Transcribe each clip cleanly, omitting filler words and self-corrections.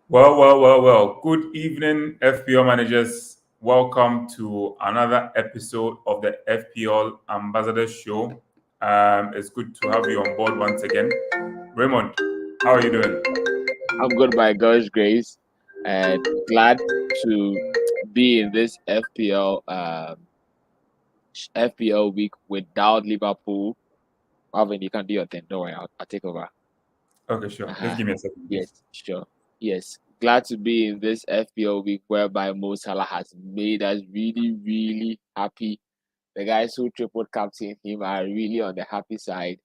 Well. Good evening, FPL managers. Welcome to another episode of the FPL Ambassador Show. It's good to have you on board once again. Raymond, how are you doing? I'm good by God's grace, and glad to be in this FPL week without Liverpool. Marvin, you can do your thing. Don't worry, I'll take over. Okay, sure. Just Uh-huh. give me a second, Yes, please. sure. Yes, glad to be in this FPL week whereby Mo Salah has made us really, really happy. The guys who triple captain him are really on the happy side.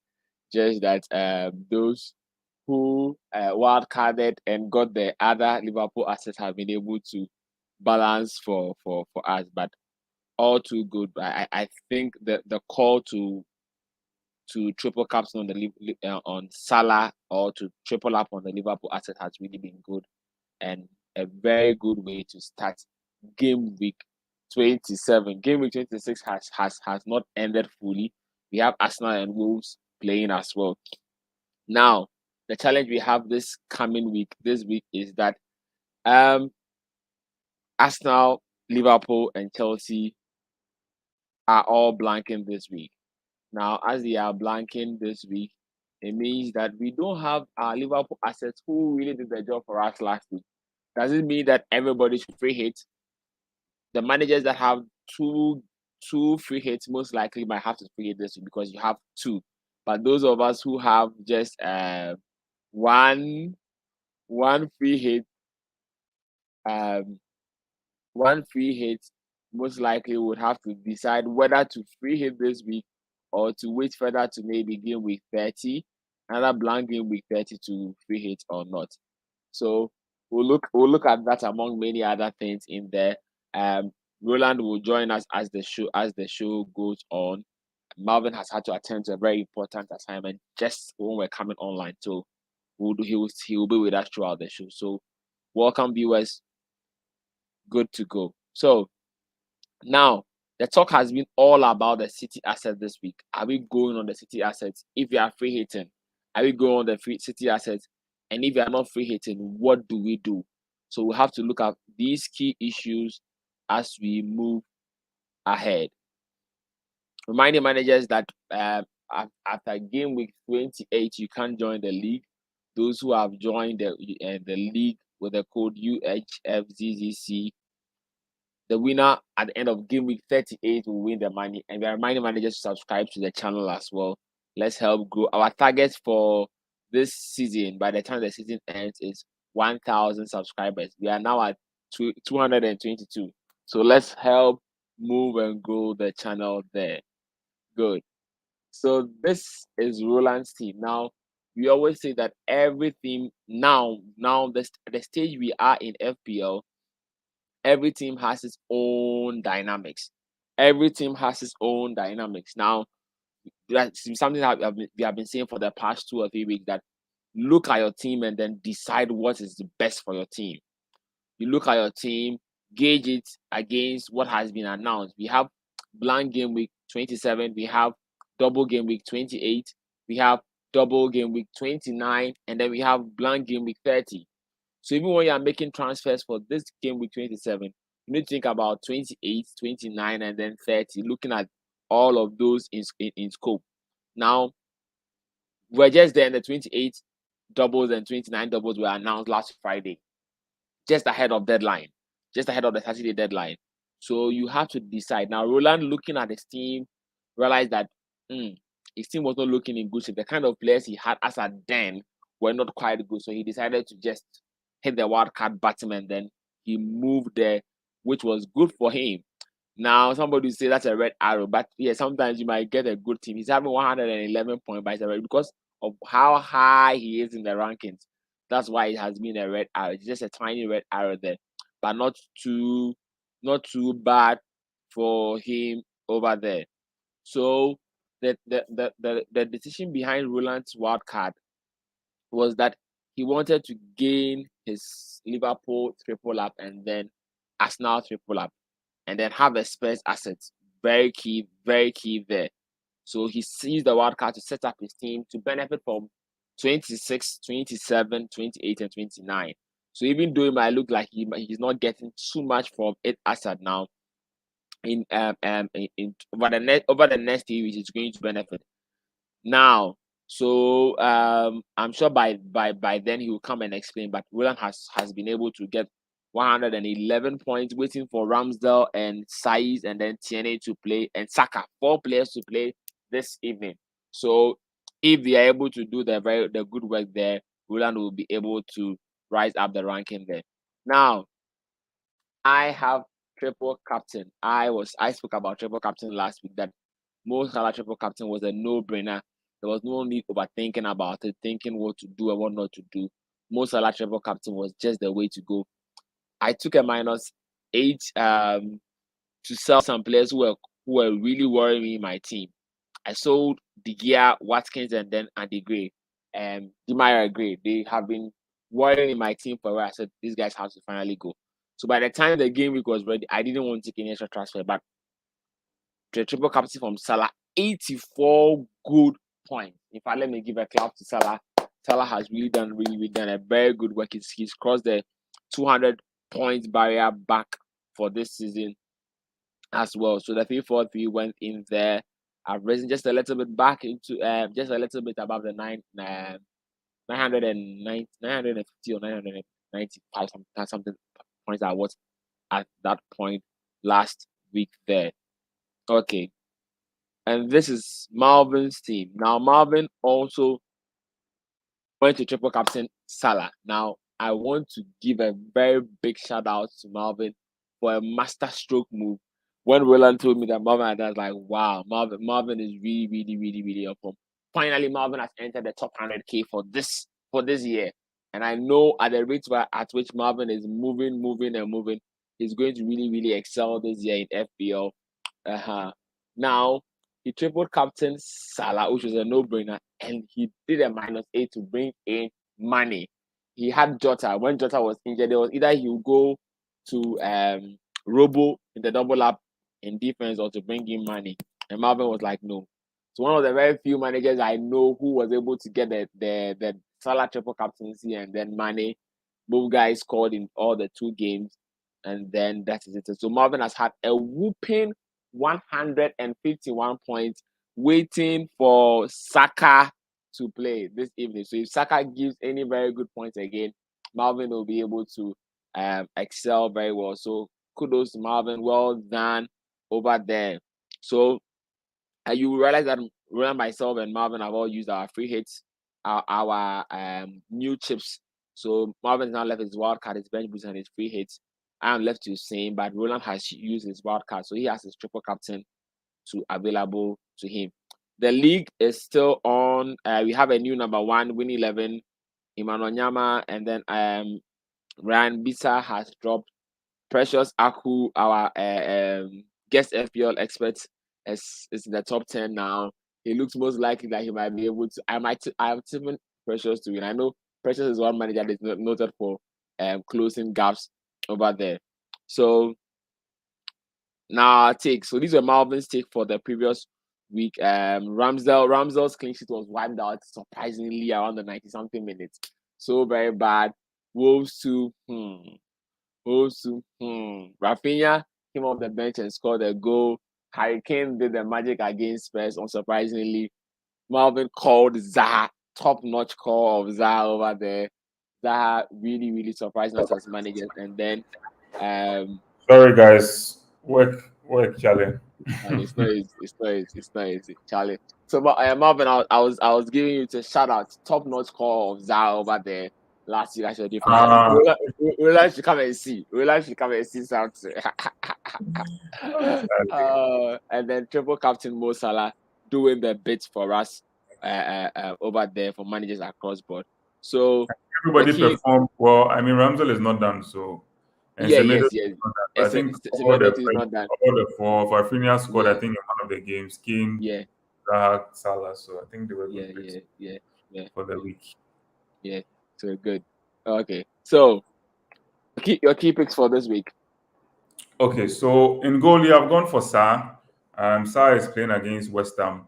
Just that those who wild carded and got the other Liverpool assets have been able to balance for us, but all too good. I think the call to triple caps on on Salah or to triple up on the Liverpool asset has really been good and a very good way to start game week 27. Game week 26 has not ended fully. We have Arsenal and Wolves playing as well. Now, the challenge we have this week is that um Arsenal, Liverpool, and Chelsea are all blanking this week. Now, as they are blanking this week, it means that we don't have our Liverpool assets who really did the job for us last week. Does it mean that everybody should free hit? The managers that have two free hits most likely might have to free hit this week because you have two. But those of us who have just one one free hit, um, one free hit most likely would have to decide whether to free hit this week or to wait further to maybe game week 30, another blank game week 30 to free hit or not. So we'll look at that among many other things in there. Roland will join us as the show goes on. Marvin has had to attend to a very important assignment just when we're coming online. So he will be with us throughout the show. So welcome viewers, good to go. So now, the talk has been all about the City asset this week. Are we going on the City assets? If you are free hitting, are we going on the free City assets? And if you are not free hitting, what do we do? So we have to look at these key issues as we move ahead. Reminding managers that after game week 28, you can't join the league. Those who have joined the league with the code UHFZZC, the winner at the end of game week 38 will win the money. And we are reminding managers to subscribe to the channel as well. Let's help grow. Our target for this season, by the time the season ends, is 1,000 subscribers. We are now at 222. So let's help move and grow the channel there. Good. So this is Roland's team. Now, we always say that everything now the stage we are in FPL, every team has its own dynamics. Every team has its own dynamics. Now, that's something that we have been saying for the past 2 or 3 weeks, that look at your team and then decide what is the best for your team. You look at your team, gauge it against what has been announced. We have blank game week 27, we have double game week 28, we have double game week 29, and then we have blank game week 30. So even when you are making transfers for this game week 27, you need to think about 28, 29, and then 30, looking at all of those in scope. Now, we're just there in the 28 doubles and 29 doubles were announced last Friday, just ahead of deadline, just ahead of the Saturday deadline. So you have to decide. Now, Roland, looking at his team, realized that his team was not looking in good shape. The kind of players he had as a then were not quite good. So he decided to just hit the wild card button and then he moved there, which was good for him. Now, somebody say that's a red arrow, but yeah, sometimes you might get a good team. He's having 111 points, but it's a red because of how high he is in the rankings. That's why it has been a red arrow. It's just a tiny red arrow there, but not too bad for him over there. So the decision behind Roland's wild card was that he wanted to gain his Liverpool triple up and then Arsenal triple up and then have a Spurs asset. Very key there. So he sees the wild card to set up his team to benefit from 26, 27, 28, and 29. So even though it might look like he's not getting too much from it as at now, in over the next 3 weeks, it's going to benefit. Now, so I'm sure by then he will come and explain. But Roland has been able to get 111 points, waiting for Ramsdale and Saiz and then TNA to play and Saka, 4 players to play this evening. So if they are able to do the good work there, Roland will be able to rise up the ranking there. Now, I have triple captain. I spoke about triple captain last week, that most Salah triple captain was a no-brainer. There was no need overthinking about it, thinking what to do and what not to do. Most Salah triple captain was just the way to go. I took a -8 to sell some players who were really worrying me in my team. I sold De Gea, Watkins, and then Andy Gray, Demarai Gray. They have been worrying in my team for a while. I said these guys have to finally go. So by the time the game week was ready, I didn't want to take any extra transfer, but the triple captain from Salah, 84 good points. In fact, let me give a clap to Salah. Salah has really done a very good work. He's crossed the 200 points barrier back for this season as well. So the 3-4-3 went in there. I've risen just a little bit back into just a little bit above the 950 or 995 something points I was at that point last week there. Okay. And this is Marvin's team. Now Marvin also went to triple captain Salah. Now I want to give a very big shout out to Marvin for a master stroke move. When Roland told me that Marvin had that, like, wow, Marvin is really up. Finally, Marvin has entered the top 100K for this year. And I know at the rate at which Marvin is moving, he's going to really excel this year in FPL. Now, he tripled captain Salah, which was a no-brainer, and he did a -8 to bring in money. He had Jota. When Jota was injured, there was either he would go to Robo in the double up in defense or to bring in money. And Marvin was like, no. So one of the very few managers I know who was able to get the Salah triple captaincy and then money. Both guys scored in all the 2 games, and then that is it. So Marvin has had a whooping 151 points, waiting for Saka to play this evening. So if Saka gives any very good points again, Marvin will be able to excel very well. So kudos to Marvin. Well done over there. So you will realize that Roland, myself, and Marvin have all used our free hits, our new chips. So Marvin now left his wild card, his bench boost, and his free hits. I am left to the same, but Roland has used his wild card, so he has his triple captain available to him. The league is still on. We have a new number 1, Win 11, Emmanuel Nyama, and then Ryan Bisa has dropped. Precious Arku, our guest FPL expert, is in the top 10 now. He looks most likely that he might be able to. I have tipped Precious to win. I know Precious is one manager that is noted for closing gaps over there. So now so these were Marvin's take for the previous week. Ramsdale's clean sheet was wiped out surprisingly around the 90-something minutes. So very bad. Wolves to Rafinha came off the bench and scored a goal. Harry Kane did the magic against Spurs, unsurprisingly. Marvin called Zaha, top-notch call of Zaha over there. Zaha really surprising us as managers. And then sorry guys, work Charlie. and it's not easy, Charlie. So Marvin, I was giving you a shout out, top-notch call of Zaha over there. Last year, I should different. Roland should come and see. Something. And then triple captain Mo Salah doing the bits for us over there for managers across board. So everybody performed well. I mean, Ramsdale is not done, so yes. I think all the 4 Rafinha scored. I think in one of the games, Kane, Zaha, Salah. So I think they were good for the week. Yeah, so good. Okay, so your key picks for this week. Okay, so in goalie, I've gone for Sarr. Sarr is playing against West Ham.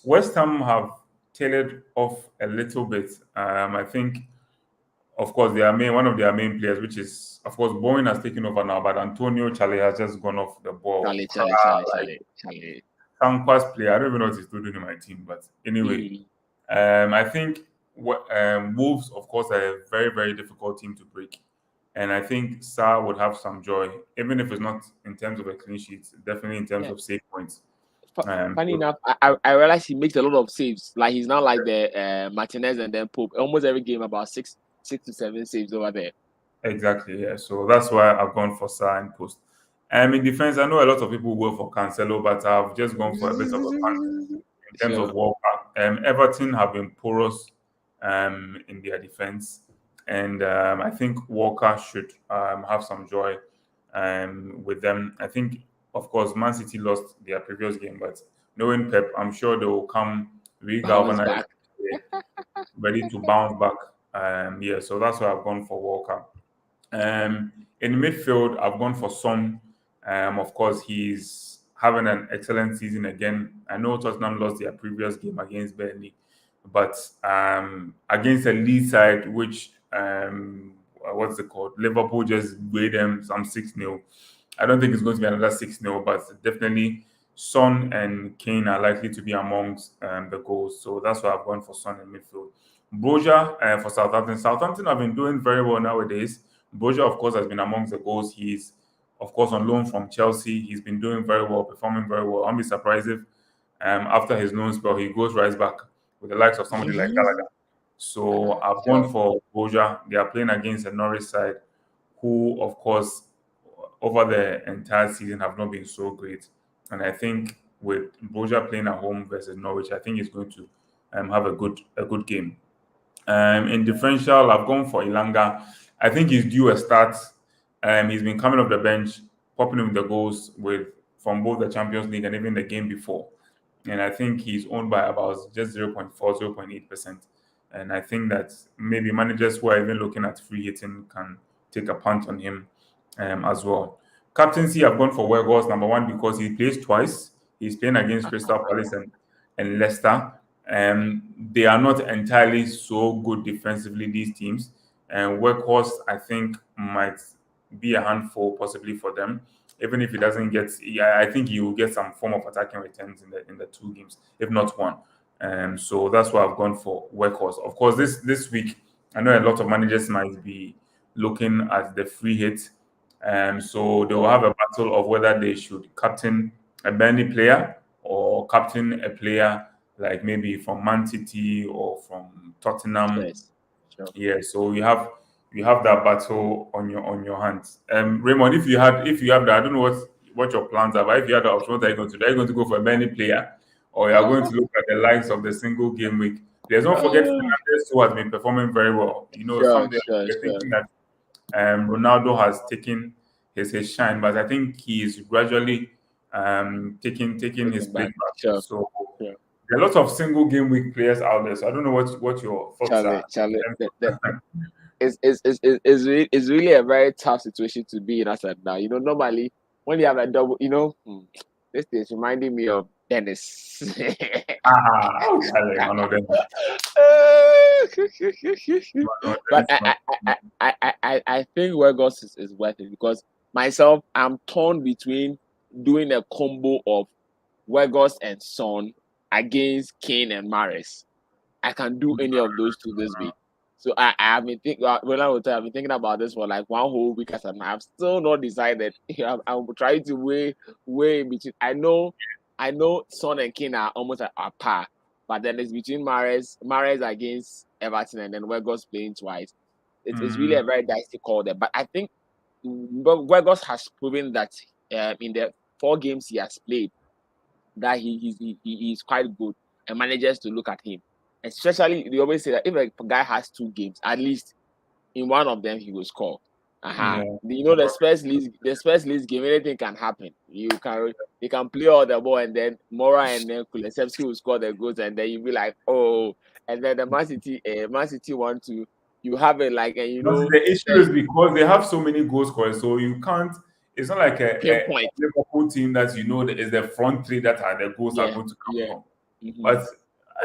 West Ham have tailored off a little bit. I think of course, one of their main players, which is, of course, Bowen has taken over now, but Antonio Charlie has just gone off the ball. Charlie. Conquest player. I don't even know what he's doing in my team, but anyway, I think Wolves, of course, are a very, very difficult team to break. And I think Sarr would have some joy, even if it's not in terms of a clean sheet, definitely in terms of save points. Funny enough, I realize he makes a lot of saves. Like he's not like the Martinez and then Pope. Almost every game, about six to seven saves over there. Exactly, yeah. So that's why I've gone for Sarr and post. In defense, I know a lot of people go for Cancelo, but I've just gone for a bit of a punt in terms of Walker. Everton have been porous in their defense, and I think Walker should have some joy with them. I think, of course, Man City lost their previous game, but knowing Pep, I'm sure they will come re-galvanized, ready to bounce back. Yeah, so that's why I've gone for Walker. In midfield, I've gone for Son. Of course, he's having an excellent season again. I know Tottenham lost their previous game against Burnley, but against a lead side, which what's it called? Liverpool just weighed them some 6-0. I don't think it's going to be another 6-0, but definitely Son and Kane are likely to be amongst the goals. So that's why I've gone for Son in midfield. Broja for Southampton. Southampton have been doing very well nowadays. Broja, of course, has been amongst the goals. He's, of course, on loan from Chelsea. He's been doing very well, performing very well. I'll be surprised if after his loan spell, he goes right back with the likes of somebody like Gallagher. So I've gone for Broja. They are playing against a Norwich side who, of course, over the entire season have not been so great. And I think with Broja playing at home versus Norwich, I think he's going to have a good game. In differential, I've gone for Ilanga. I think he's due a start. He's been coming off the bench, popping in the goals from both the Champions League and even the game before. And I think he's owned by about just 0.4, 0.8%. And I think that maybe managers who are even looking at free hitting can take a punt on him as well. Captaincy, I've gone for Weghorst, number one, because he plays twice. He's playing against Crystal Palace and Leicester. They are not entirely so good defensively, these teams. And Weghorst, I think, might be a handful possibly for them. Even if he doesn't get, I think he will get some form of attacking returns in the two games, if not one. So that's why I've gone for Weghorst. Of course, this week, I know a lot of managers might be looking at the free hit. So they will have a battle of whether they should captain a Burnley player or captain a player like maybe from Man City or from Tottenham. Yes. Sure. Yeah, so you have that battle on your hands. Raymond, if you have that, I don't know what your plans are, but if you had the option, what are you going to do? Are you going to go for a Burnley player, or you are going to look at the likes of the single game week? Let's not forget Fernandes, who has been performing very well. You know, you're thinking that Ronaldo has taken his shine, but I think he is gradually taking his place back. Sure. So there are lots of single game week players out there. So I don't know what your thoughts are. Charlie, it's really a very tough situation to be in as of now. You know, normally when you have a double, you know, this is reminding me of Dennis. Charlie, one of them. But I think Weghorst is worth it, because myself, I'm torn between doing a combo of Weghorst and Son against Kane and Mahrez. I can do any of those two this week. So I have been thinking. I've been thinking about this for like one whole week, as I've still not decided. I'm trying to weigh between. I know Son and Kane are almost at par, but then it's between Mahrez against Everton and then Weghorst playing twice. It's really a very dicey call there. But I think Weghorst has proven that in the 4 games he has played, that he's quite good, and managers to look at him. Especially, they always say that if a guy has 2 games, at least in one of them he will score. Yeah. You know, the Spurs Leeds game, anything can happen. They can play all the ball, and then Mora and then Kulusevski will score the goals, and then you'll be like, oh. And then the Man City want to, you have it like, and you know, the issue is because they have so many goal scorers, so you can't. It's not like a Liverpool team that you know is the front 3 that are the goals are going to come from. But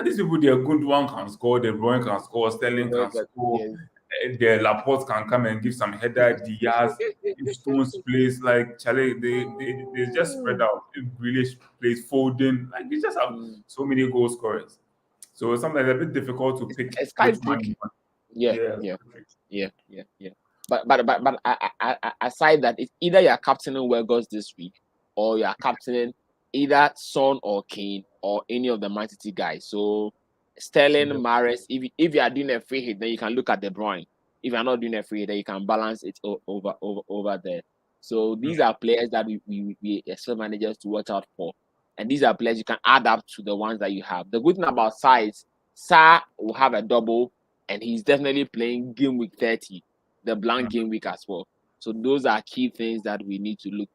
these people, they're good. One can score, De Bruyne can score, Sterling can score, the Laporte can come and give some header. Diaz, if Stones plays like Charlie, they just spread out. If really plays Foden, like they just have so many goal scorers. So sometimes it's a bit difficult to pick It's which quite one you tricky. want. Yeah, Yeah, yeah, yeah. But aside that, it's either you're captaining Weghorst this week, or you're captaining either Son or Kane or any of the Man City guys. So Sterling, yeah, Mahrez. If you are doing a free hit, then you can look at De Bruyne. If you're not doing a free hit, then you can balance it over there. So these are players that we expect managers to watch out for, and these are players you can add up to the ones that you have. The good thing about size, Sa will have a double, and he's definitely playing game week 30, the blank game week as well. So those are key things that we need to look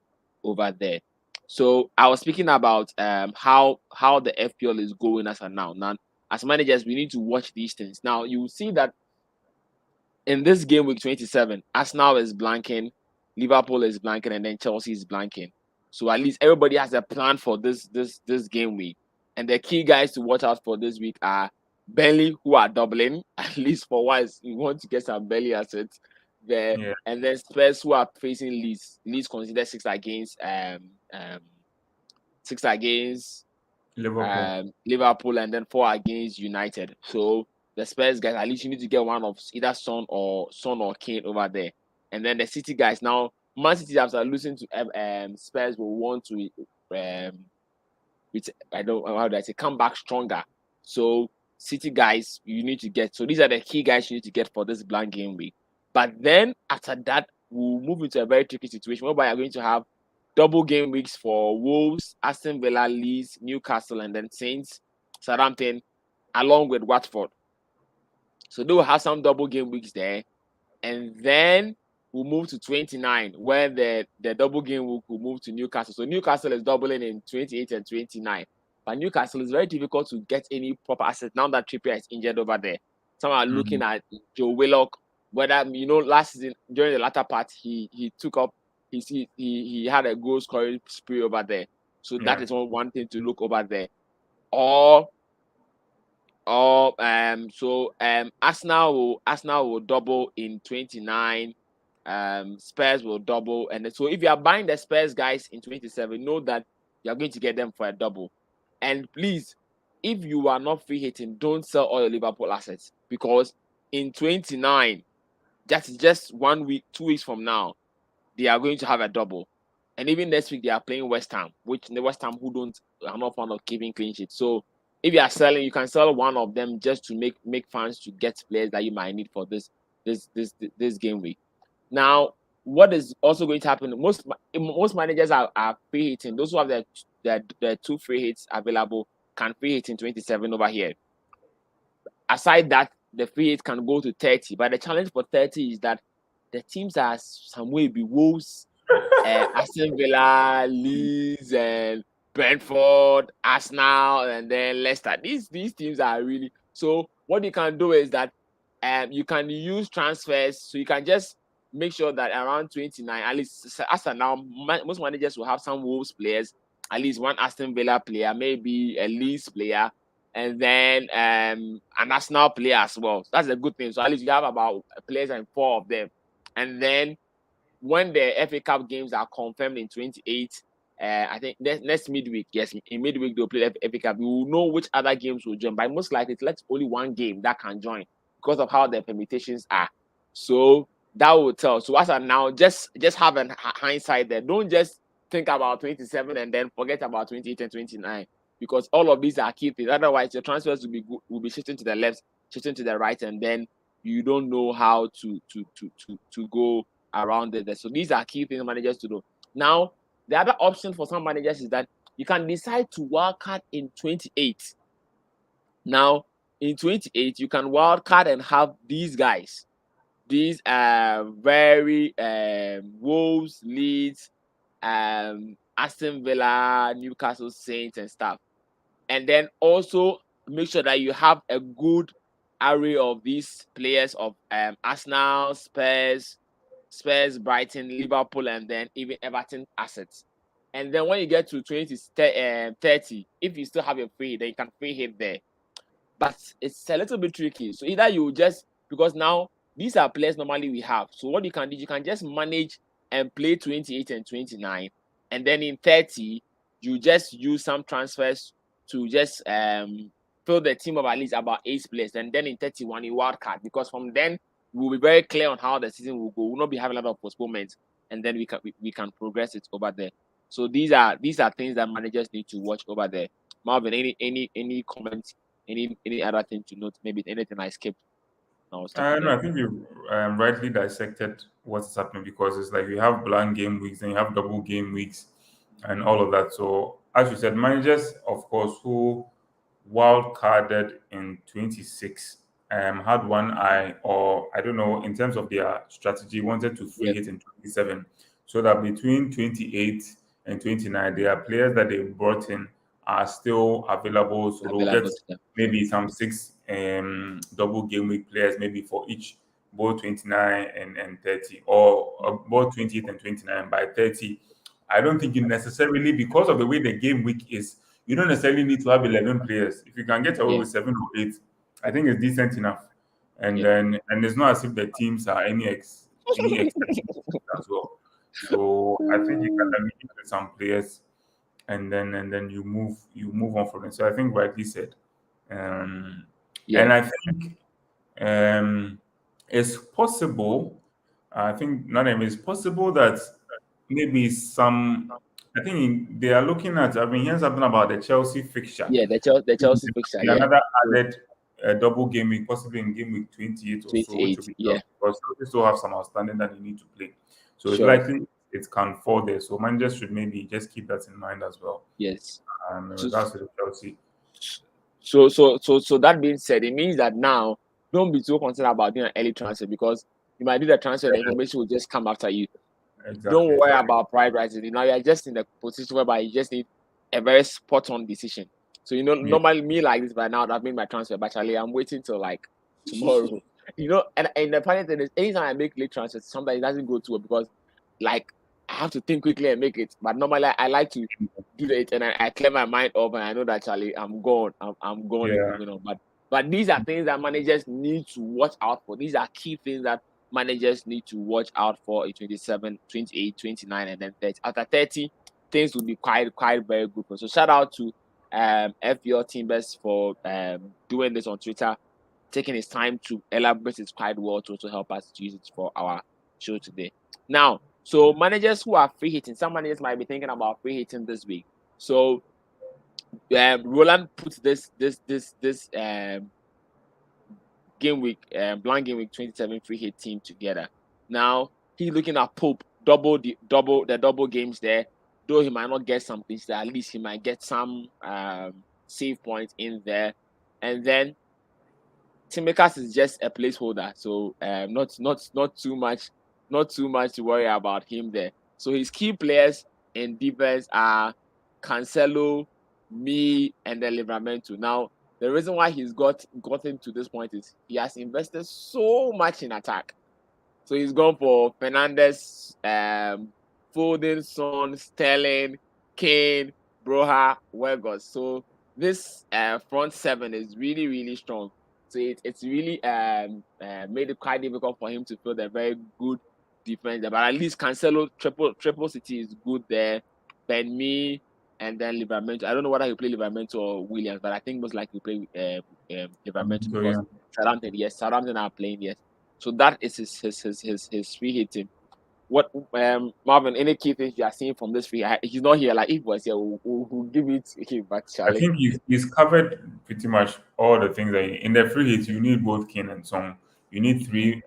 over there. So I was speaking about how the FPL is going as of now. Now, as managers, we need to watch these things. Now you see that in this game week 27, Arsenal is blanking, Liverpool is blanking, and then Chelsea is blanking. So at least everybody has a plan for this game week. And the key guys to watch out for this week are Burnley, who are doubling, at least for once. You want to get some Burnley assets there. yeah. And then Spurs, who are facing Leeds. Leeds considered six against Liverpool. Liverpool, and then 4 against United. So the Spurs guys, at least you need to get one of either Son or Kane over there. And then the City guys, now Man City after losing to Spurs will want to I don't know how do I say, come back stronger. So City guys, you need to get. So these are the key guys you need to get for this blank game week. But then after that, we'll move into a very tricky situation whereby you're going to have double game weeks for Wolves, Aston Villa, Leeds, Newcastle, and then Saints, Southampton, along with Watford. So they will have some double game weeks there. And then we'll move to 29, where the double game week will move to Newcastle. So Newcastle is doubling in 28 and 29. But Newcastle is very difficult to get any proper asset now that Trippier is injured over there. Some are looking at Joe Willock, whether last season during the latter part he took up he had a goal scoring spree over there. So that is one thing to look over there. Arsenal will double in 29. Spurs will double, and so if you are buying the Spurs guys in 27, know that you are going to get them for a double. And please, if you are not free hitting, don't sell all your Liverpool assets, because in 29, that's just 1 week, 2 weeks from now, they are going to have a double. And even next week they are playing West Ham, which the West Ham who are not fond of keeping clean sheets. So if you are selling, you can sell one of them just to make funds to get players that you might need for this game week. Now, what is also going to happen? Most managers are free hitting. Those who have their 2 free hits available can free hit in 27 over here. Aside that, the free hit can go to 30. But the challenge for 30 is that the teams are some way be Wolves, Aston Villa, Leeds, and Brentford, Arsenal, and then Leicester. These teams are really. So what you can do is that you can use transfers. So you can just make sure that around 29, at least as of now, most managers will have some Wolves players, at least one Aston Villa player, maybe a Leeds player, and then an Arsenal player as well. So that's a good thing. So at least you have about players and 4 of them. And then when the FA Cup games are confirmed in 28, I think next midweek, yes, in midweek they'll play the FA Cup. We will know which other games will join, but most likely it's only one game that can join because of how the permutations are. So that will tell. So as of now, just have a hindsight there. Don't just think about 27 and then forget about 28 and 29, because all of these are key things. Otherwise, your transfers will be shifting to the left, shifting to the right, and then you don't know how to go around it. So these are key things managers to do. Now, the other option for some managers is that you can decide to wildcard in 28. Now, in 28, you can wildcard and have these guys. These are very Wolves, Leeds, Aston Villa, Newcastle Saints, and stuff. And then also make sure that you have a good array of these players of Arsenal, Spurs, Brighton, Liverpool, and then even Everton assets. And then when you get to 30, if you still have your free, then you can free hit there. But it's a little bit tricky. So either you just, because now these are players normally we have. So what you can do, you can just manage and play 28 and 29, and then in 30, you just use some transfers to just fill the team of at least about 8 players, and then in 31 you wild card, because from then we'll be very clear on how the season will go. We'll not be having a lot of postponements, and then we can progress it over there. So these are things that managers need to watch over there. Marvin, any comments, any other thing to note? Maybe anything I skipped. No, I think you rightly dissected what's happening, because it's like you have blank game weeks and you have double game weeks and all of that. So, as you said, managers, of course, who wild carded in 26 had one eye, or I don't know, in terms of their strategy, wanted to free Yeah, hit in 27, so that between 28 and 29, there are players that they brought in are still available. So they'll get available to them. maybe some 6 double game week players, maybe for each, both 29 and 30, or both 28 and 29 by 30. I don't think you necessarily, because of the way the game week is, you don't necessarily need to have 11 players. If you can get away Yeah, with 7 or 8, I think it's decent enough. And yeah. then, and it's not as if the teams are any expensive as well. So I think you can limit with some players, and then you move on from it. So I think rightly said. Um, Yeah, and I think it's possible. I think not even it's possible that maybe some. I think they are looking at. I've been hearing something about the Chelsea fixture. yeah. The Chelsea fixture. Yeah, Another so added double game week, possibly in game week 28 or so, which 28. will be Yeah, tough because they still have some outstanding that they need to play. So it's sure. likely it can fall there. So managers should maybe just keep that in mind as well. Yes. In So, regards to the Chelsea. so that being said, it means that now don't be too concerned about doing an early transfer, because you might do the transfer, the information will just come after you. Don't Exactly, worry exactly. about prioritizing. Now you're just in the position whereby you just need a very spot on decision. So Yeah. normally me like this by now, I've made my transfer, but Charlie, I'm waiting till like tomorrow. And the funny thing is, anytime I make late transfers, sometimes it doesn't go too well, because like I have to think quickly and make it. But normally I like to do it, and I clear my mind up, and I know that Charlie, I'm gone. I'm gone and Yeah. moving on. But these are things that managers need to watch out for. These are key things that managers need to watch out for in 27, 28, 29, and then 30. After 30, things will be quite very good. So shout out to FPL Teambers for doing this on Twitter, taking his time to elaborate it quite well to also help us to use it for our show today. Now, so managers who are free hitting, some managers might be thinking about free hitting this week. So Roland put this game week, blind game week 27 free hit team together. Now he's looking at Pope double games there. Though he might not get some things there, at least he might get some save points in there. And then Timikas is just a placeholder, so not too much to worry about him there. So his key players in defense are Cancelo, me, and then Livramento. Now the reason why he's gotten to this point is he has invested so much in attack. So he's gone for Fernandez, Foden, Son, Sterling, Kane, Broha, Weghorst. So this front seven is really strong. So it's really made it quite difficult for him to field a very good defense there. But at least Cancelo triple city is good there. Ben Me and then Livramento. I don't know whether he play Livramento or Williams, but I think most likely play Livramento, So because yeah. Southampton are playing, yes. So that is his free hitting. What Marvin? Any key things you are seeing from this free? He's not here. Like if he was here, we'll give it to him. But I Charlie, think he's covered pretty much all the things that in the free hits you need both Kane and Song. You need three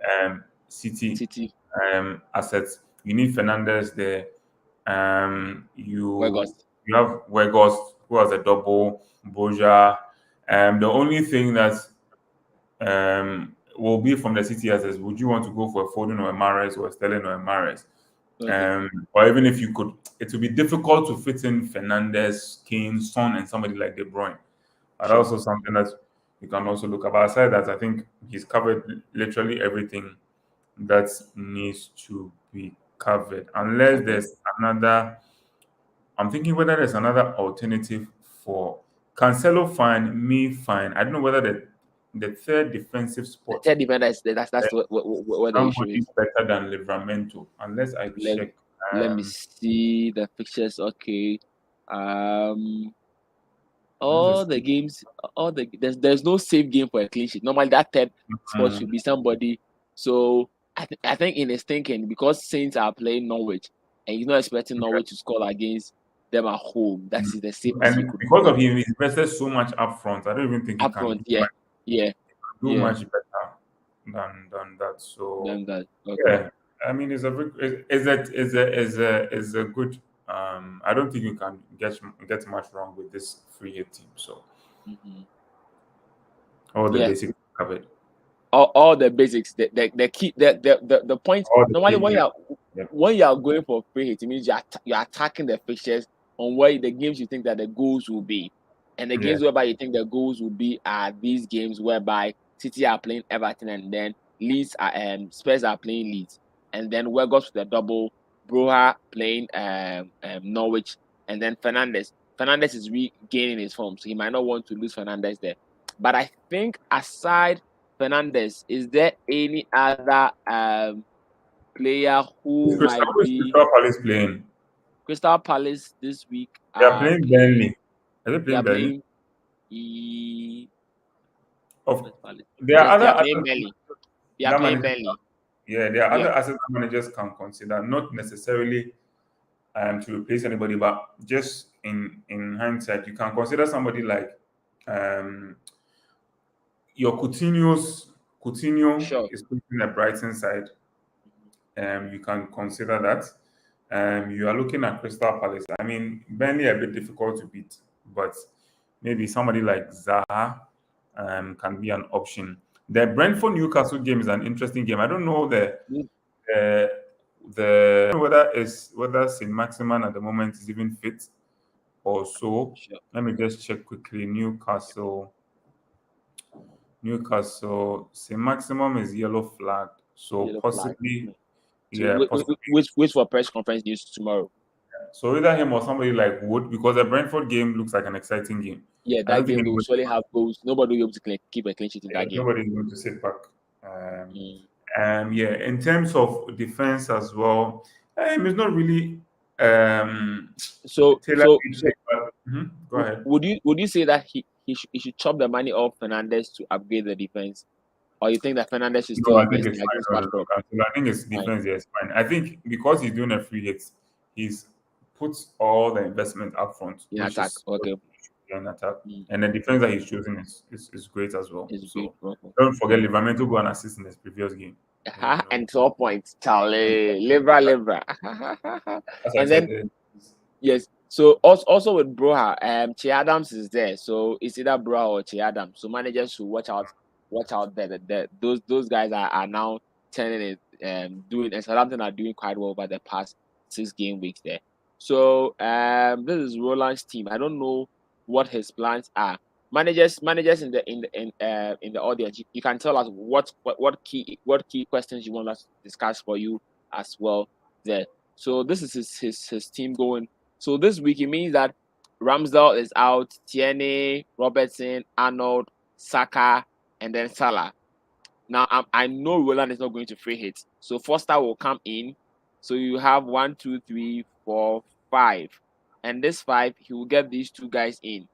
City City, assets. You need Fernandez there. Weghorst. You have Weghorst who has a double, Boja. The only thing that will be from the City assets, would you want to go for a Foden or a Mahrez or a Sterling or a Mahrez? Okay, Or even if you could, it would be difficult to fit in Fernandez, Kane, Son, and somebody like De Bruyne. But sure. also something that you can also look at. But aside that, I think he's covered literally everything that needs to be covered. Unless Covered. there's another, I'm thinking whether there's another alternative for Cancelo. Fine, me fine. I don't know whether the third defensive spot. Third defender that's what the issue Somebody is. better than Livramento, unless I Let, check. let me see the fixtures. Okay. All the games, there's no safe game for a clean sheet. Normally, that third spot should be somebody. So I think in his thinking, because Saints are playing Norwich, and he's not expecting Norwich to score against them at home, that is the safest he And could because do. of him, he invested so much up front. I don't even think he Up can front, yeah, do much better than that. So then that. Okay. yeah, I mean, is a good. I don't think you can get much wrong with this free hit team. So Mhm. all the Yeah, basics covered. all the basics, the key, the point. All the Normally, team, yeah. when you are going for free hit, it means you're attacking the fixtures on where the games you think that the goals will be, and the Yeah. games whereby you think the goals will be are these games whereby City are playing Everton, and then Leeds are Spurs are playing Leeds, and then Weghorst with the double, Broha playing Norwich, and then Fernandes. Fernandes is regaining his form, so he might not want to lose Fernandes there. But I think aside Fernandes, is there any other player who might Who's be Crystal Palace playing? Crystal Palace this week They are are playing playing Burnley. Are they they are playing Burnley? playing e, Of Crystal Palace. there are Yes, they other are playing assets Burnley. They are that playing managers. Burnley. Yeah, there are Yeah, other assets that managers can consider, not necessarily to replace anybody, but just in hindsight, you can consider somebody like um your Coutinho sure. is playing the Brighton side. You can consider that. You are looking at Crystal Palace. I mean, Burnley a bit difficult to beat, but maybe somebody like Zaha can be an option. The Brentford Newcastle game is an interesting game. I don't know Mm, uh, the whether Saint Maximan at the moment is even fit or so. sure. Let me just check quickly. Newcastle. Saint Maximum is yellow flag, so Yellow flag. possibly, Mm. So yeah, possibly. wait for press conference news tomorrow. So either him or somebody like Wood, because the Brentford game looks like an exciting game. Yeah, I don't that think game will surely have goals. Nobody will be able to keep a clean sheet in that game. nobody's going to sit back. Um, Mm. yeah, in terms of defense as well, it's not really So Taylor. so so Go ahead. would you say that he should chop the money off Fernandez to upgrade the defense, or you think that Fernandez should No, still I think invest it's in fine. against No, no, Watford? no. Cancelo. I think it's Fine. defense. Yes, fine. I think because he's doing a free hit, he's put all the investment up front, In which attack. is what Okay. he should do in attack. Mm. And the defense that he's choosing is great as well. It's great. So Okay. don't forget Mm. Livramento go and assist in his previous game. And 12 points. And Charlie. Libra. as I And said, then yes. So also with Broha, Che Adams is there. So it's either Broha or Che Adams. So managers should watch out there. Those guys are now turning it doing, and Southampton are doing quite well over the past 6 game weeks there. So this is Roland's team. I don't know what his plans are. Managers in the audience, you can tell us what key questions you want us to discuss for you as well there. So this is his team going. So this week it means that Ramsdale is out, Tierney, Robertson, Arnold, Saka, and then Salah. Now I know Roland is not going to free hit, so Foster will come in. So you have 1, 2, 3, 4, 5, and this 5 he will get these 2 guys in.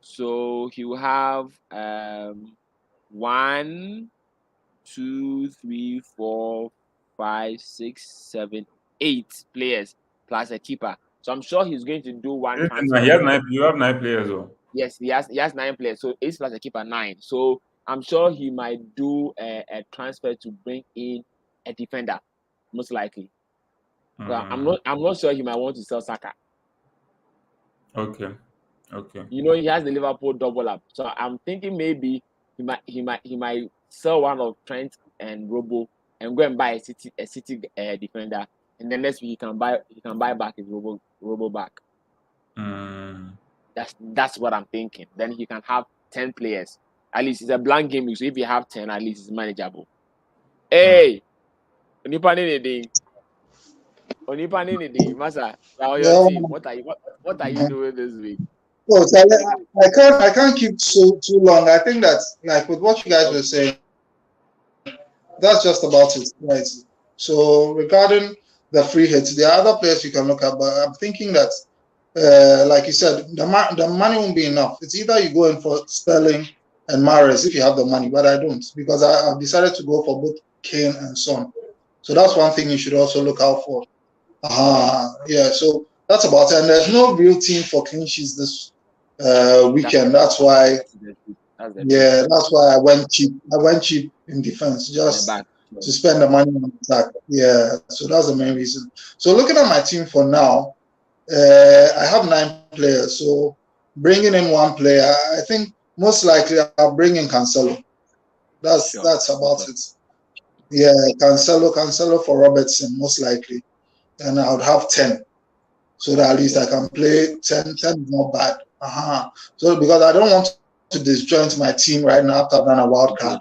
So he will have 1, 2, 3, 4, 5, 6, 7, 8 players plus a keeper. So I'm sure he's going to do one he transfer. has nine. You have 9 players, though. Yes, he has 9 players. So 8 plus a keeper 9. So I'm sure he might do a transfer to bring in a defender, most likely. Well, Mm, I'm not sure he might want to sell Saka. okay, okay. He has the Liverpool double up. So I'm thinking maybe he might sell one of Trent and Robo and go and buy a City defender, and then next week he can buy back his Robo back. Mm, That's what I'm thinking. Then he can have 10 players. At least it's a blank game, so if you have 10, at least it's manageable. mm. Hey, Onipa Nini, Masa, you're on your Yeah, team. What are you doing this week? Oh, so I can't keep so too long. I think that like with what you guys were saying, that's just about it, right? So regarding the free hits, there are other players you can look at, but I'm thinking that, like you said, the money won't be enough. It's either you go in for Sterling and Mahrez if you have the money, but I don't because I've decided to go for both Kane and Son. So that's one thing you should also look out for. Yeah. So that's about it. And there's no real team for clean sheets this weekend. That's why. Yeah, that's why I went cheap. I went cheap in defense just to spend the money on attack. Yeah, so that's the main reason. So looking at my team for now, I have 9 players. So bringing in one player, I think most likely I'll bring in Cancelo. That's about it. Yeah, Cancelo for Robertson most likely, and I would have 10. So that at least I can play 10. 10 is not bad. So because I don't want to disjoint my team right now after I've done a wild card,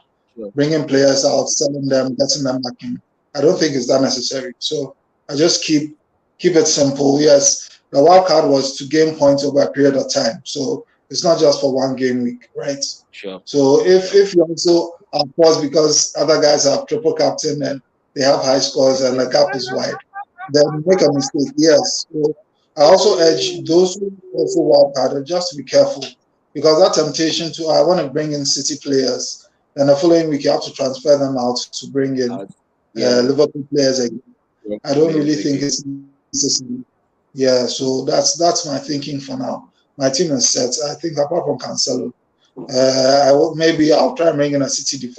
bringing players out, selling them, getting them back in. I don't think it's that necessary. So I just keep it simple. Yes, the wild card was to gain points over a period of time. So it's not just for one game week, right? Sure. So if you also are forced because other guys have triple captain and they have high scores and the gap is wide, then make a mistake. Yes. So I also urge those who also wild card just to be careful because that temptation to I want to bring in City players, then the following week you have to transfer them out to bring in Liverpool players again. I don't really think it's necessary. Yeah, so that's my thinking for now. My team is set. I think apart from Cancelo, maybe I'll try and bring in a City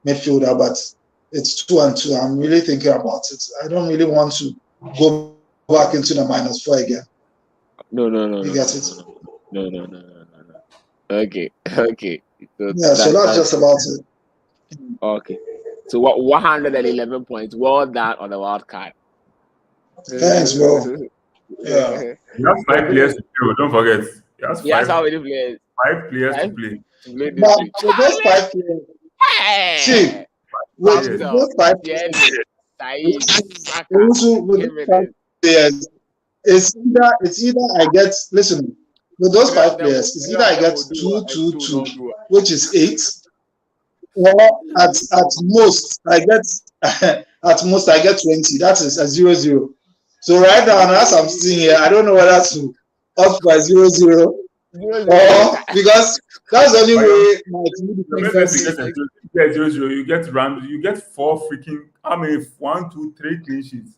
midfielder, but it's 2 and 2. I'm really thinking about it. I don't really want to go back into the -4 again. No. You get it? No. Okay. So so that's just about it. Okay. So what 111 points? Well done on the wild card. Thanks, bro. Yeah. You have 5 players to play. Don't forget. Yes, how many players? 5 players to play. But with those 5 players, see, with those 5 players, it's either I get with those 5 players, it's either I get 2-2-2, which is 8, or at most I get at most I get 20. That is a 0-0. So right now, as I'm sitting here, I don't know whether to opt for 0-0 or because that's the only way my team get 0-0. You get 4 freaking. How many? 1, 2, 3 clean sheets.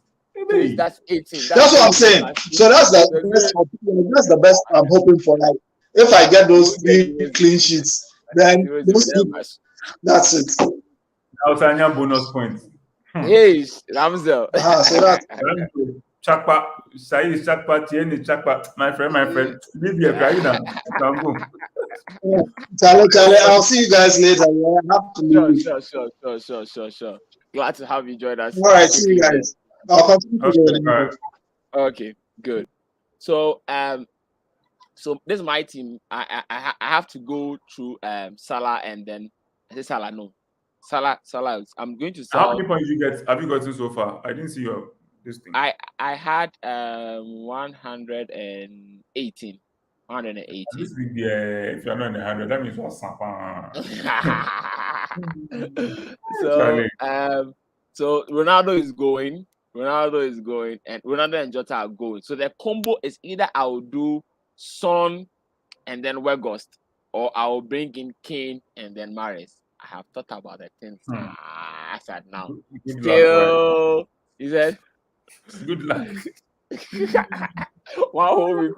That's 18. That's what I'm saying. So that's the best I'm hoping for. Like if I get those 3 clean sheets, then that's it. Outside bonus points. Hey, Ramsel. So that's Chakpa, Sai Chakpa, Tieni Chakpa, my friend, leave your crying now. Charlie, I'll see you guys later. I have to leave. Sure. Glad to have you join us. All right, see you guys. I'll continue. Okay, good. So so this is my team. I have to go through Salah and then I say Salah no. Salah. I'm going to sell. How many points have you gotten so far? I didn't see your this thing. I had 118. 118. This will be if you're not in the 100, that means what's so Ronaldo is going, and Ronaldo and Jota are going. So the combo is either I will do Son and then Weghorst, or I will bring in Kane and then Mahrez. I have thought about the things. I said now. Still, he said, good luck. 1 whole week.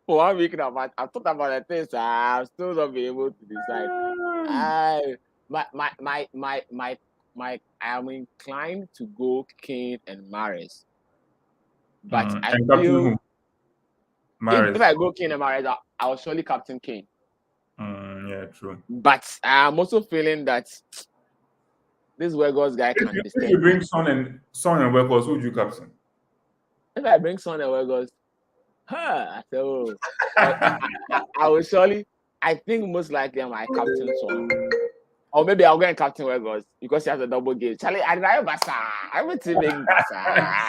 For 1 week now, but I've thought about the things. I've still not been able to decide. I am inclined to go Kane and Mahrez. But I feel if I go Kane and Mahrez, I'll surely captain Kane. Yeah, true. But I'm also feeling that this Weghorst guy can if you bring Son and Weghorst, who would you captain? If I bring Son and Weghorst, I will surely. I think most likely I might captain Son. Or maybe I'll go and captain Weghorst because he has a double game. Charlie, I drive Basa. Everything make Basa.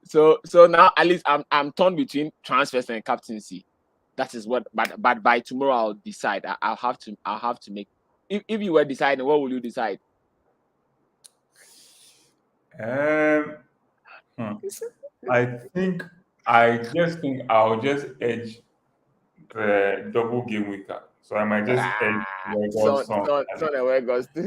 So now at least I'm torn between transfers and captaincy. That is what. But by tomorrow I'll decide. I'll have to make. If you were deciding, what will you decide? I just think I'll just edge the double game weaker. So I might just edge Lagos song. Son away goes. I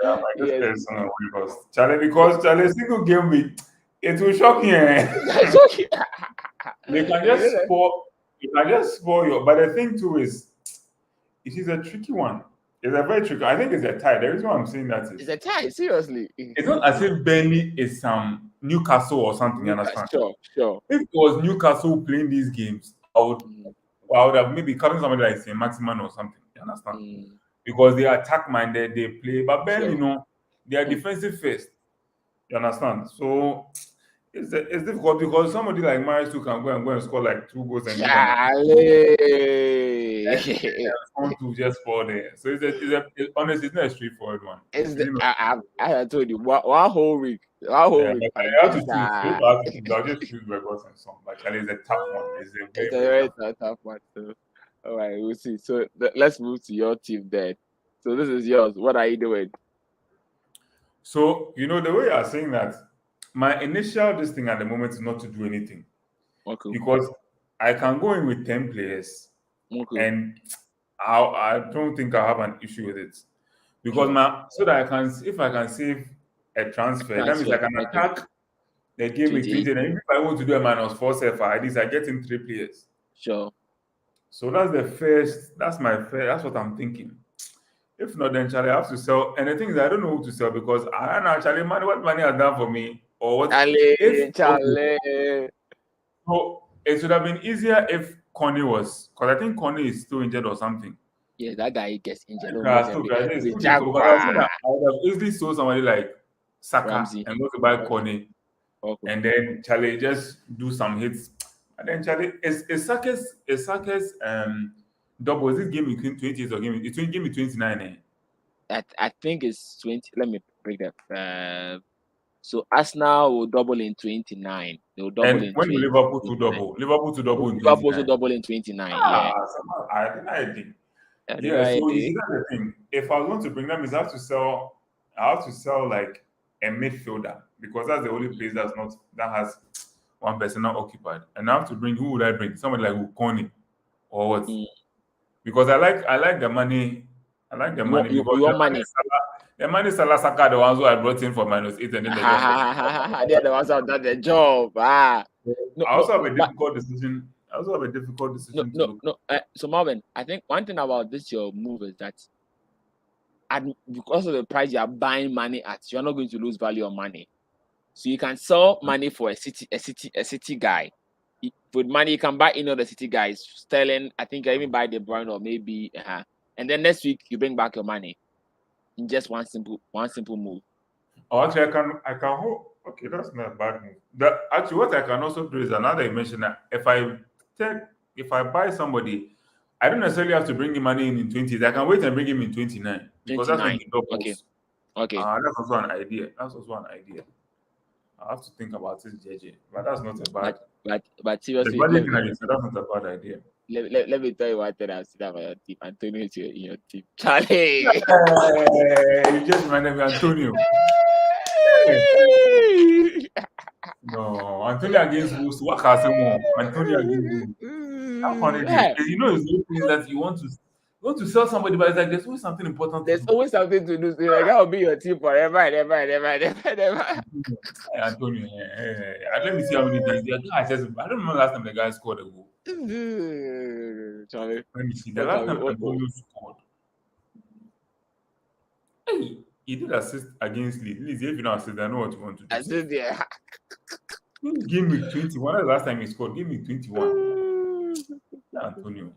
might just Yes. edge song and Lagos. Charlie, because Charlie single game week, it will shock you. That's okay. They can just spoil. You can just spoil your. But the thing too is, it is a tricky one. It's a very tricky. I think it's a tie. The reason why I'm saying that is It's a tie. Seriously. it's not as if Burnley is Newcastle or something. You understand? Sure. If it was Newcastle playing these games, I would have maybe cutting somebody like Saint Maximan or something. You understand? Because they are attack minded, they play. But Burnley, they are defensive first. You understand? So it's difficult because somebody like Marius who can go and score like 2 goals and give them to just fall there. So honestly, it's not a straightforward one. I told you one whole week. Week. I have to choose. I'll just choose Lagos and some. But it's a tough one. It's a very tough one. So, all right, we'll see. So let's move to your team then. So this is yours. What are you doing? So the way you are saying that, my initial this thing at the moment is not to do anything. Okay. Because I can go in with 10 players, and I don't think I have an issue with it. Because if I can save a transfer, that means I can attack the game with 20. And if I want to do a -4 self, at least I get in 3 players. Sure. So that's what I'm thinking. If not, then Charlie, I have to sell. And the thing is, I don't know who to sell because I don't know actually what money has done for me or what. Charlie. So it should have been easier if Connie was, because I think Connie is still injured or something. Yeah, that guy gets injured. I would have easily sold somebody like Saka Ramsey and go to buy Connie, and then Charlie just do some hits. And then Charlie is Saka's double. Is it game in 28 or game in 29? I think it's 20. Let me break that. So Arsenal will double in 29. They will double in 20. When will Liverpool to double? Liverpool to double in 29. Liverpool also double in 29. Yeah. I think. Yeah, so you see that's the thing. If I was going to bring them, I have to sell like a midfielder because that's the only place that has one person not occupied. And I have to bring, who would I bring? Somebody like Ukoni or what? Because I like the money. I like the money. You want money? The money Salah Saka, the ones who I brought in for -8 and then they are the ones who have done the job. I also have a difficult decision. So Marvin, I think one thing about your move is that because of the price you are buying money at, you're not going to lose value on money. So you can sell money for a city guy. With money you can buy the city guys. Sterling, I think I even buy De Bruyne or maybe and then next week you bring back your money in just one simple move. Oh, actually, I can hold. Okay, that's not a bad move. Actually, what I can also do is another you mentioned that if I buy somebody, I don't necessarily have to bring the money in 20s. I can wait and bring him in 29 because that's when he doubles. Okay. That's also an idea. I have to think about it, JJ. But that's not a bad. But seriously, that's not a bad idea. Let me tell you what I've seen about your team. Antonio is in your team. Charlie! You just reminded me, Antonio. No, Antonio against Wolves. What can I say more? Antonio against Wolves. It's that you want to sell somebody, but it's like there's always something important. There's always something to do. So that will be your team forever and ever. Antonio, let me see how many times. I don't remember last time the guy scored a goal. Charlie, let me see. The last time Antonio scored. Hey, he did assist against Leeds. Leeds, if you don't assist, I know what you want to do. Assist, yeah. Give me 21. That's the last time he scored. Give me 21. Antonio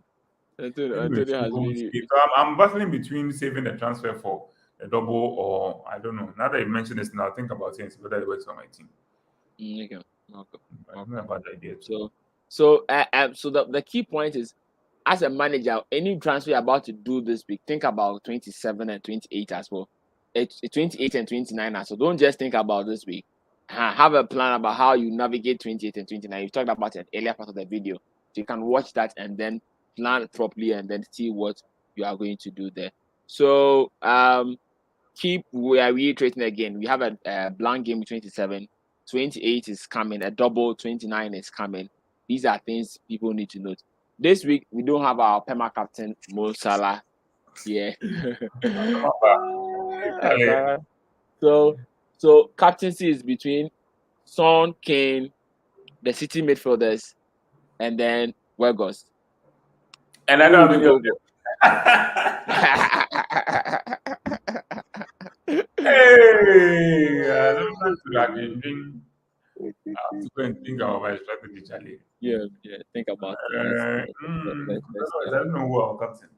has really. I'm battling between saving the transfer for a double or I don't know. Now that you mentioned this, now think about it and see whether it works for my team. Okay. I don't know about the idea. So the key point is, as a manager, any transfer you're about to do this week, think about 27 and 28 as well. 28 and 29 as well. Don't just think about this week. have a plan about how you navigate 28 and 29. You talked about it earlier part of the video. So you can watch that and then plan properly and then see what you are going to do there. So we are reiterating again. We have a blank game 27, 28 is coming, a double 29 is coming. These are things people need to note. This week we don't have our perma captain Mo Salah here. So captaincy is between Son, Kane, the City midfielders, and then Weghorst. And I don't have any of them. Hey, I don't know that. I have to go and think about my strategy, Charlie. Yeah, think about it. I don't know who our captain.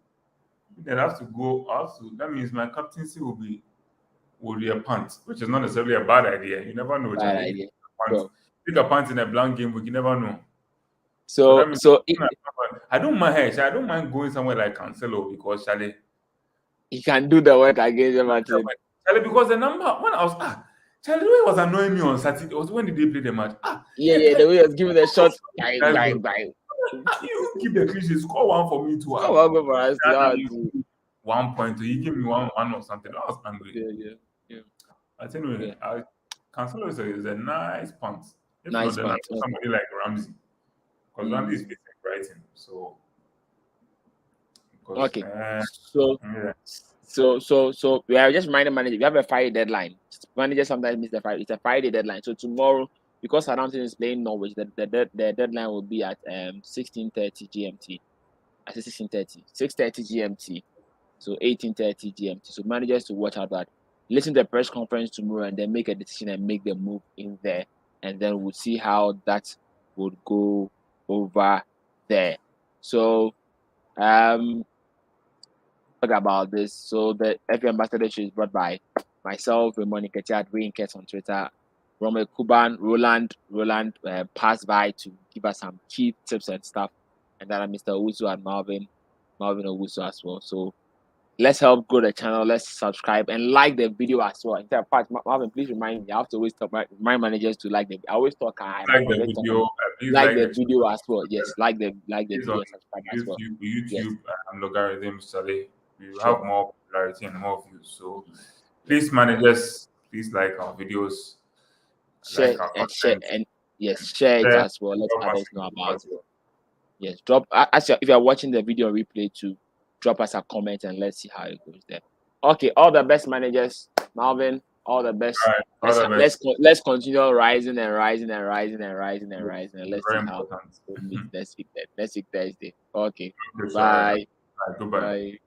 Then I have to go. That means my captaincy will be a punt, which is not necessarily a bad idea. You never know. Bad idea. Take a punt in a blank game week. You never know. So I don't mind. I don't mind going somewhere like Cancelo because Charlie, he can do the work against Everton. Charlie, because the number when I was Charlie, the way it was annoying me on Saturday, it was when did they play the match? Yeah, the way he was giving the shot. You keep the clean sheet, score one for me too. Go for us. 1 point. You give me one or something. I was angry. Yeah. I tell you, Cancelo is a nice punt. Nice punt. Somebody like Ramsey, because Ramsey is facing Brighton. So okay. So we are just reminding managers. We have a Friday deadline. Managers sometimes miss the Friday. It's a Friday deadline. So tomorrow, because Southampton is playing Norwich, the deadline will be at 16:30 GMT. I say 16:30, 6:30 GMT. So 18:30 GMT. So managers to watch out that. Listen to the press conference tomorrow and then make a decision and make the move in there, and then we'll see how that would go over there. So talk about this. So the FPL Ambassador show is brought by myself, Raymond Nketsiah, Raymond on Twitter, Rowland Ekuban, Roland passed by to give us some key tips and stuff, and then Mr. Owusu and Marvin Owusu as well. So let's help grow the channel. Let's subscribe and like the video as well. In fact, Marvin, please remind me. I have to always remind managers to like the. I always talk. Like the video. Like the video as well. Yes, like the video. Subscribe as well. YouTube logarithms, Charlie. We have more popularity and more views. So please, managers, please like our videos. Share it as well. Let others know about it. Yes, drop if you are watching the video replay too. Drop us a comment and let's see how it goes there. Okay, all the best managers, Marvin. All the best. Let's continue rising and rising. Let's see how we meet next week Thursday. Okay. Bye. Goodbye.